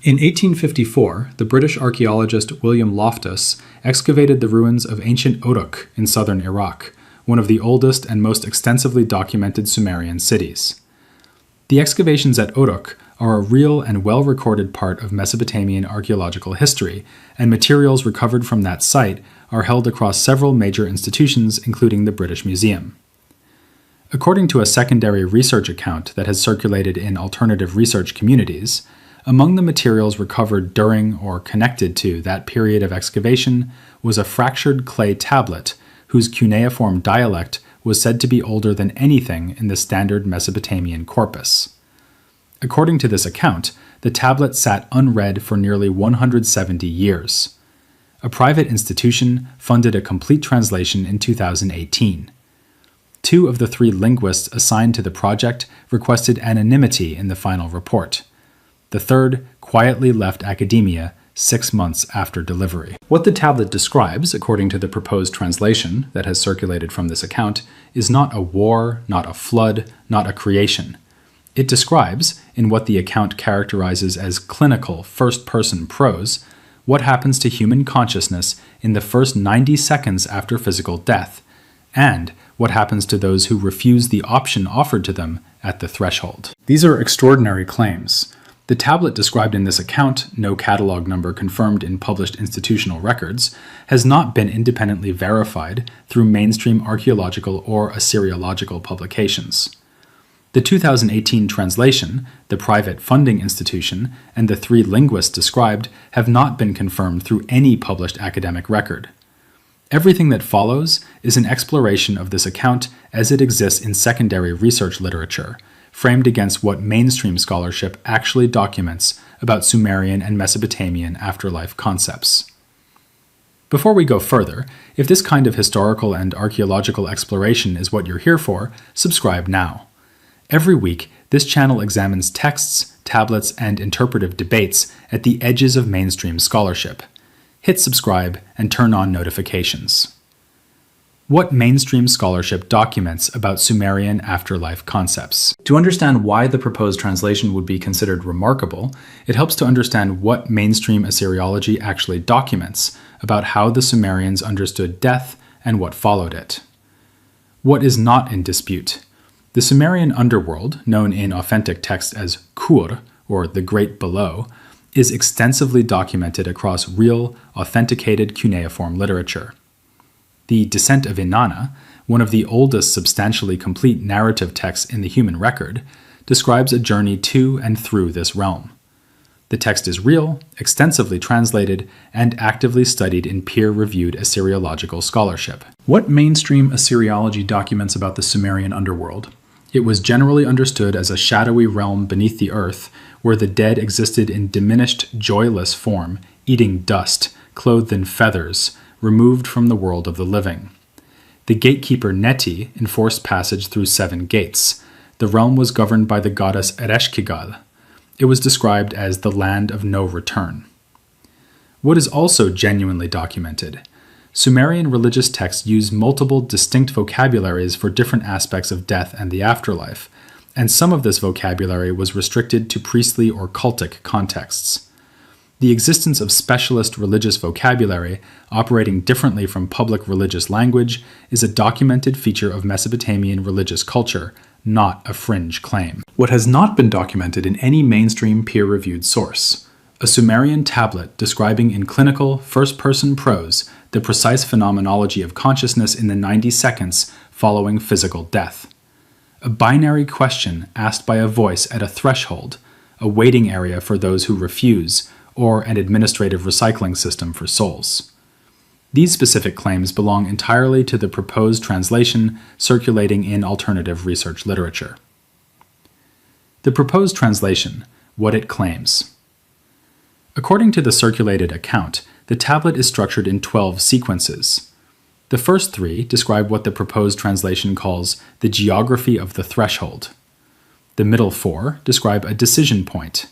In 1854, the British archaeologist William Loftus excavated the ruins of ancient Uruk in southern Iraq, one of the oldest and most extensively documented Sumerian cities. The excavations at Uruk are a real and well-recorded part of Mesopotamian archaeological history, and materials recovered from that site are held across several major institutions, including the British Museum. According to a secondary research account that has circulated in alternative research communities, among the materials recovered during or connected to that period of excavation was a fractured clay tablet whose cuneiform dialect was said to be older than anything in the standard Mesopotamian corpus. According to this account, the tablet sat unread for nearly 170 years. A private institution funded a complete translation in 2018. 2 of the 3 linguists assigned to the project requested anonymity in the final report. The third quietly left academia 6 months after delivery. What the tablet describes, according to the proposed translation that has circulated from this account, is not a war, not a flood, not a creation. It describes, in what the account characterizes as clinical first-person prose, what happens to human consciousness in the first 90 seconds after physical death, and what happens to those who refuse the option offered to them at the threshold. These are extraordinary claims. The tablet described in this account, no catalog number confirmed in published institutional records, has not been independently verified through mainstream archaeological or Assyriological publications. The 2018 translation, the private funding institution, and the 3 linguists described have not been confirmed through any published academic record. Everything that follows is an exploration of this account as it exists in secondary research literature, framed against what mainstream scholarship actually documents about Sumerian and Mesopotamian afterlife concepts. Before we go further, if this kind of historical and archaeological exploration is what you're here for, subscribe now. Every week, this channel examines texts, tablets, and interpretive debates at the edges of mainstream scholarship. Hit subscribe and turn on notifications. What mainstream scholarship documents about Sumerian afterlife concepts? To understand why the proposed translation would be considered remarkable, it helps to understand what mainstream Assyriology actually documents about how the Sumerians understood death and what followed it. What is not in dispute? The Sumerian underworld, known in authentic texts as Kur, or the Great Below, is extensively documented across real, authenticated cuneiform literature. The Descent of Inanna, one of the oldest substantially complete narrative texts in the human record, describes a journey to and through this realm. The text is real, extensively translated, and actively studied in peer-reviewed Assyriological scholarship. What mainstream Assyriology documents about the Sumerian underworld? It was generally understood as a shadowy realm beneath the earth, where the dead existed in diminished, joyless form, eating dust, clothed in feathers, removed from the world of the living. The gatekeeper Neti enforced passage through 7 gates. The realm was governed by the goddess Ereshkigal. It was described as the land of no return. What is also genuinely documented? Sumerian religious texts use multiple distinct vocabularies for different aspects of death and the afterlife, and some of this vocabulary was restricted to priestly or cultic contexts. The existence of specialist religious vocabulary, operating differently from public religious language, is a documented feature of Mesopotamian religious culture, not a fringe claim. What has not been documented in any mainstream peer-reviewed source? A Sumerian tablet describing in clinical, first-person prose the precise phenomenology of consciousness in the 90 seconds following physical death. A binary question asked by a voice at a threshold, a waiting area for those who refuse, or an administrative recycling system for souls. These specific claims belong entirely to the proposed translation circulating in alternative research literature. The proposed translation, what it claims. According to the circulated account, the tablet is structured in 12 sequences. The first 3 describe what the proposed translation calls the geography of the threshold. The middle 4 describe a decision point.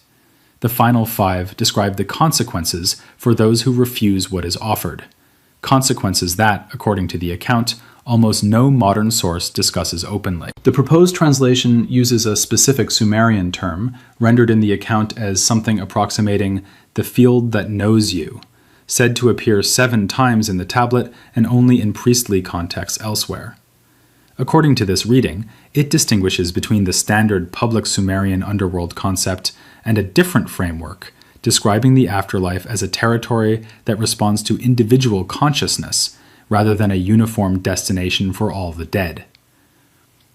The final 5 describe the consequences for those who refuse what is offered, consequences that, according to the account, almost no modern source discusses openly. The proposed translation uses a specific Sumerian term, rendered in the account as something approximating the field that knows you, said to appear 7 times in the tablet and only in priestly contexts elsewhere. According to this reading, it distinguishes between the standard public Sumerian underworld concept and a different framework, describing the afterlife as a territory that responds to individual consciousness rather than a uniform destination for all the dead.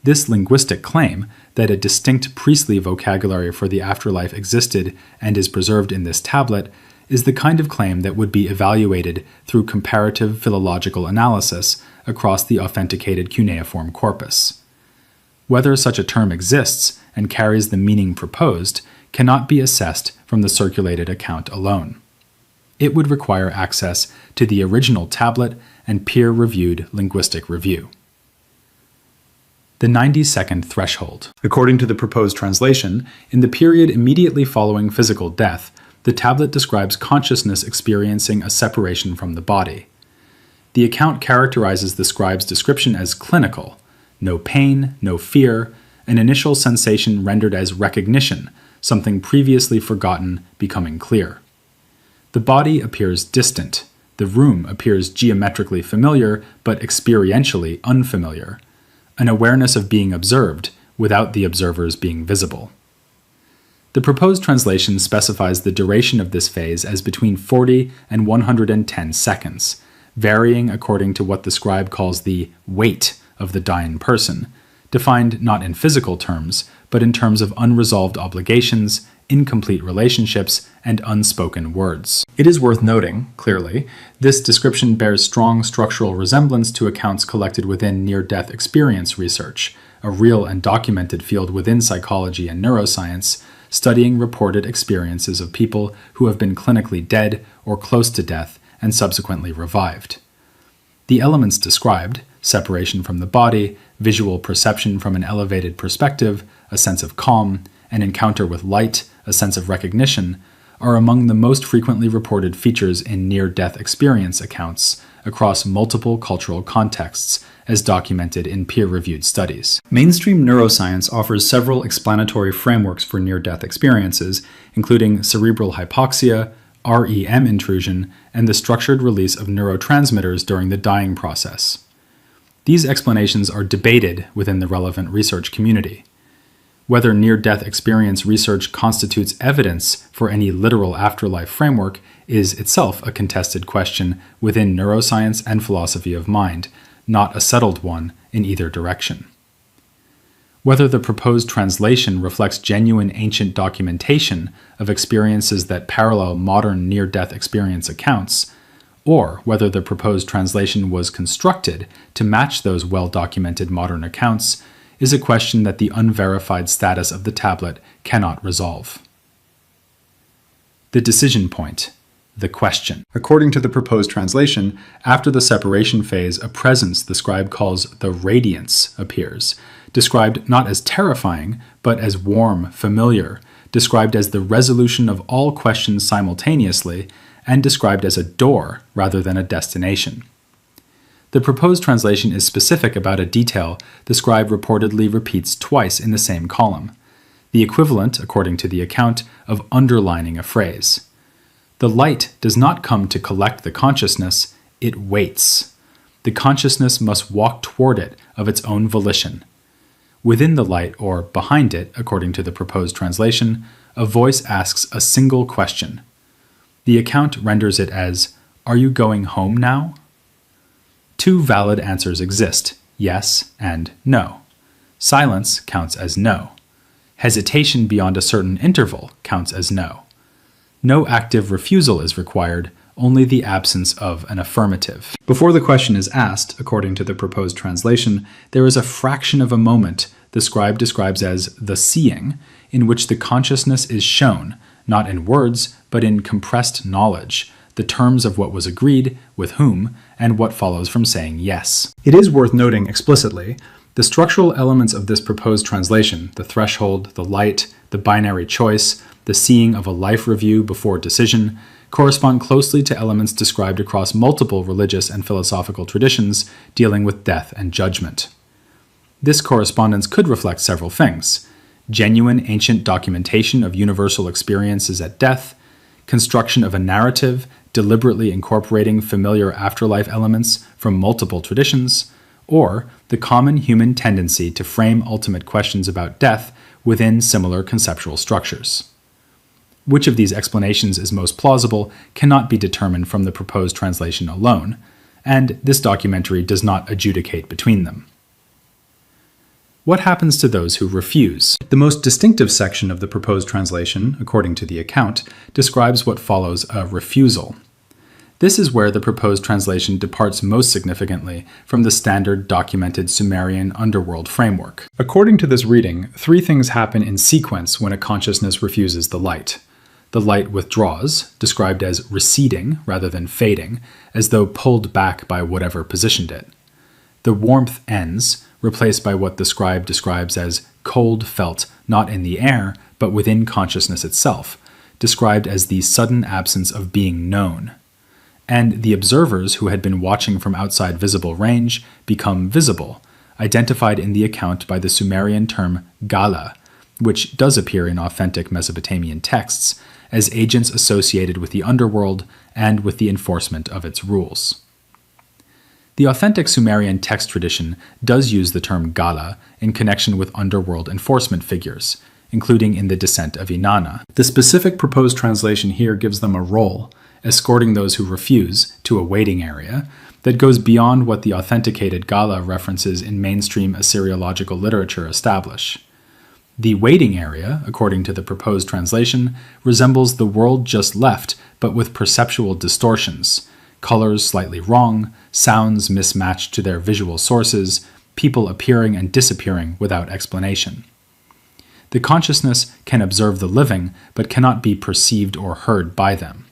This linguistic claim that a distinct priestly vocabulary for the afterlife existed and is preserved in this tablet is the kind of claim that would be evaluated through comparative philological analysis across the authenticated cuneiform corpus. Whether such a term exists and carries the meaning proposed cannot be assessed from the circulated account alone. It would require access to the original tablet and peer-reviewed linguistic review. The 90-second threshold. According to the proposed translation, in the period immediately following physical death, the tablet describes consciousness experiencing a separation from the body. The account characterizes the scribe's description as clinical: no pain, no fear, an initial sensation rendered as recognition, something previously forgotten becoming clear. The body appears distant. The room appears geometrically familiar, but experientially unfamiliar. An awareness of being observed, without the observers being visible. The proposed translation specifies the duration of this phase as between 40 and 110 seconds, varying according to what the scribe calls the weight of the dying person, defined not in physical terms, but in terms of unresolved obligations, incomplete relationships, and unspoken words. It is worth noting, clearly, this description bears strong structural resemblance to accounts collected within near-death experience research, a real and documented field within psychology and neuroscience, studying reported experiences of people who have been clinically dead or close to death and subsequently revived. The elements described, separation from the body, visual perception from an elevated perspective, a sense of calm, an encounter with light, a sense of recognition, are among the most frequently reported features in near-death experience accounts across multiple cultural contexts, as documented in peer-reviewed studies. Mainstream neuroscience offers several explanatory frameworks for near-death experiences, including cerebral hypoxia, REM intrusion, and the structured release of neurotransmitters during the dying process. These explanations are debated within the relevant research community. Whether near-death experience research constitutes evidence for any literal afterlife framework is itself a contested question within neuroscience and philosophy of mind, not a settled one in either direction. Whether the proposed translation reflects genuine ancient documentation of experiences that parallel modern near-death experience accounts, or whether the proposed translation was constructed to match those well-documented modern accounts, is a question that the unverified status of the tablet cannot resolve. The decision point. The question. According to the proposed translation, after the separation phase, a presence the scribe calls the radiance appears, described not as terrifying, but as warm, familiar, described as the resolution of all questions simultaneously, and described as a door rather than a destination. The proposed translation is specific about a detail the scribe reportedly repeats twice in the same column, the equivalent, according to the account, of underlining a phrase. The light does not come to collect the consciousness, it waits. The consciousness must walk toward it of its own volition. Within the light, or behind it, according to the proposed translation, a voice asks a single question. The account renders it as, "Are you going home now?" 2 valid answers exist, yes and no. Silence counts as no. Hesitation beyond a certain interval counts as no. No active refusal is required, only the absence of an affirmative. Before the question is asked, according to the proposed translation, there is a fraction of a moment the scribe describes as the seeing, in which the consciousness is shown, not in words, but in compressed knowledge, the terms of what was agreed, with whom, and what follows from saying yes. It is worth noting explicitly, the structural elements of this proposed translation, the threshold, the light, the binary choice, the seeing of a life review before decision, correspond closely to elements described across multiple religious and philosophical traditions dealing with death and judgment. This correspondence could reflect several things: genuine ancient documentation of universal experiences at death, construction of a narrative deliberately incorporating familiar afterlife elements from multiple traditions, or the common human tendency to frame ultimate questions about death within similar conceptual structures. Which of these explanations is most plausible cannot be determined from the proposed translation alone, and this documentary does not adjudicate between them. What happens to those who refuse? The most distinctive section of the proposed translation, according to the account, describes what follows a refusal. This is where the proposed translation departs most significantly from the standard documented Sumerian underworld framework. According to this reading, three things happen in sequence when a consciousness refuses the light. The light withdraws, described as receding rather than fading, as though pulled back by whatever positioned it. The warmth ends, replaced by what the scribe describes as cold felt not in the air, but within consciousness itself, described as the sudden absence of being known. And the observers who had been watching from outside visible range become visible, identified in the account by the Sumerian term gala, which does appear in authentic Mesopotamian texts, as agents associated with the underworld and with the enforcement of its rules. The authentic Sumerian text tradition does use the term gala in connection with underworld enforcement figures, including in the Descent of Inanna. The specific proposed translation here gives them a role, escorting those who refuse to a waiting area that goes beyond what the authenticated gala references in mainstream Assyriological literature establish. The waiting area, according to the proposed translation, resembles the world just left, but with perceptual distortions: colors slightly wrong, sounds mismatched to their visual sources, people appearing and disappearing without explanation. The consciousness can observe the living, but cannot be perceived or heard by them.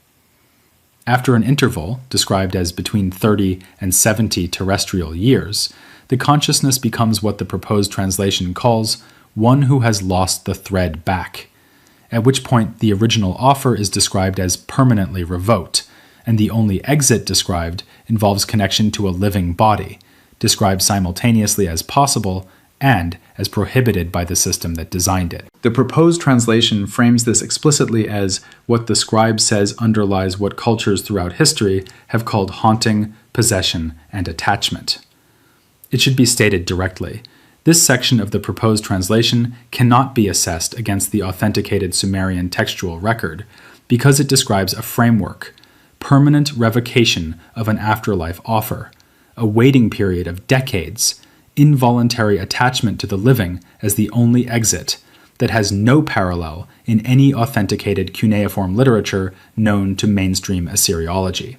After an interval, described as between 30 and 70 terrestrial years, the consciousness becomes what the proposed translation calls one who has lost the thread back, at which point the original offer is described as permanently revoked, and the only exit described involves connection to a living body, described simultaneously as possible and as prohibited by the system that designed it. The proposed translation frames this explicitly as what the scribe says underlies what cultures throughout history have called haunting, possession, and attachment. It should be stated directly: this section of the proposed translation cannot be assessed against the authenticated Sumerian textual record because it describes a framework, permanent revocation of an afterlife offer, a waiting period of decades, involuntary attachment to the living as the only exit, that has no parallel in any authenticated cuneiform literature known to mainstream Assyriology.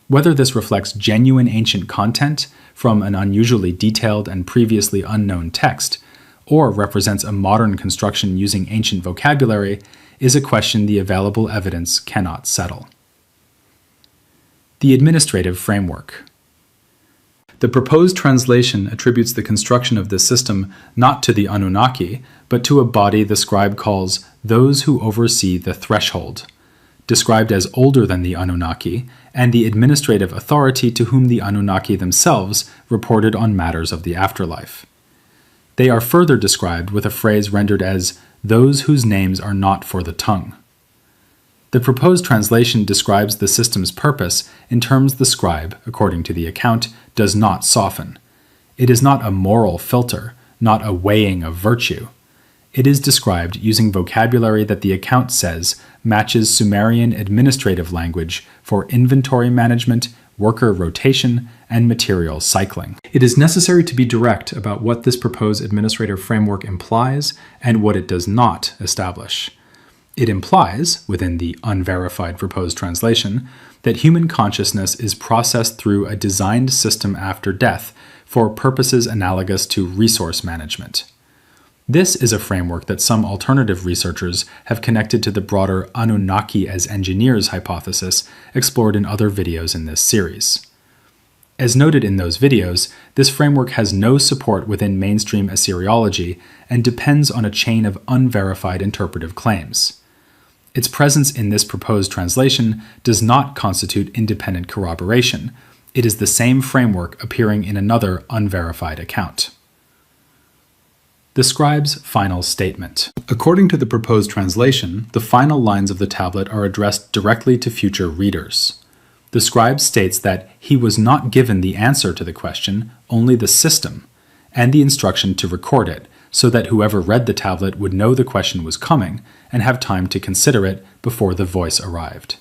Whether this reflects genuine ancient content from an unusually detailed and previously unknown text, or represents a modern construction using ancient vocabulary, is a question the available evidence cannot settle. The administrative framework. The proposed translation attributes the construction of this system not to the Anunnaki, but to a body the scribe calls those who oversee the threshold, described as older than the Anunnaki, and the administrative authority to whom the Anunnaki themselves reported on matters of the afterlife. They are further described with a phrase rendered as those whose names are not for the tongue. The proposed translation describes the system's purpose in terms the scribe, according to the account, does not soften. It is not a moral filter, not a weighing of virtue. It is described using vocabulary that the account says matches Sumerian administrative language for inventory management, worker rotation, and material cycling. It is necessary to be direct about what this proposed administrative framework implies and what it does not establish. It implies, within the unverified proposed translation, that human consciousness is processed through a designed system after death for purposes analogous to resource management. This is a framework that some alternative researchers have connected to the broader Anunnaki as engineers hypothesis explored in other videos in this series. As noted in those videos, this framework has no support within mainstream Assyriology and depends on a chain of unverified interpretive claims. Its presence in this proposed translation does not constitute independent corroboration. It is the same framework appearing in another unverified account. The scribe's final statement. According to the proposed translation, the final lines of the tablet are addressed directly to future readers. The scribe states that he was not given the answer to the question, only the system, and the instruction to record it, so that whoever read the tablet would know the question was coming and have time to consider it before the voice arrived.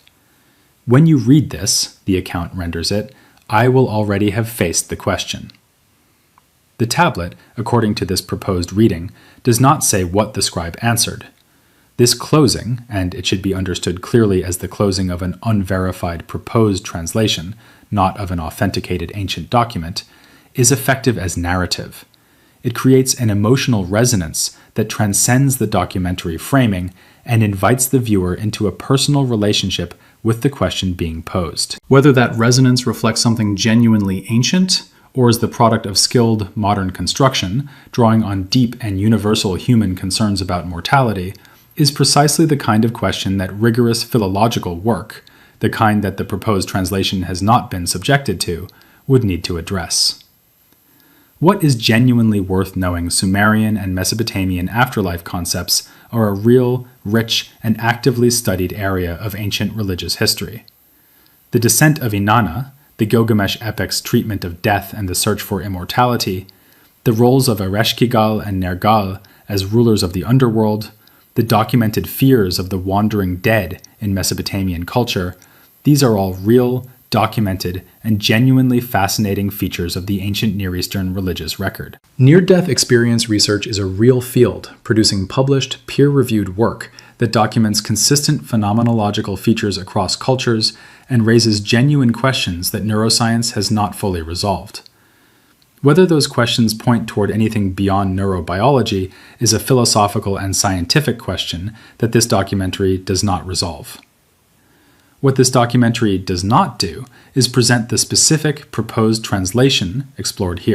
When you read this, the account renders it, I will already have faced the question. The tablet, according to this proposed reading, does not say what the scribe answered. This closing, and it should be understood clearly as the closing of an unverified proposed translation, not of an authenticated ancient document, is effective as narrative. It creates an emotional resonance that transcends the documentary framing and invites the viewer into a personal relationship with the question being posed. Whether that resonance reflects something genuinely ancient, or is the product of skilled modern construction, drawing on deep and universal human concerns about mortality, is precisely the kind of question that rigorous philological work, the kind that the proposed translation has not been subjected to, would need to address. What is genuinely worth knowing Sumerian and Mesopotamian afterlife concepts are a real, rich, and actively studied area of ancient religious history. The descent of Inanna, the Gilgamesh epic's treatment of death and the search for immortality, the roles of Ereshkigal and Nergal as rulers of the underworld, the documented fears of the wandering dead in Mesopotamian culture, these are all real, documented, and genuinely fascinating features of the ancient Near Eastern religious record. Near-death experience research is a real field, producing published, peer-reviewed work that documents consistent phenomenological features across cultures and raises genuine questions that neuroscience has not fully resolved. Whether those questions point toward anything beyond neurobiology is a philosophical and scientific question that this documentary does not resolve. What this documentary does not do is present the specific proposed translation explored here.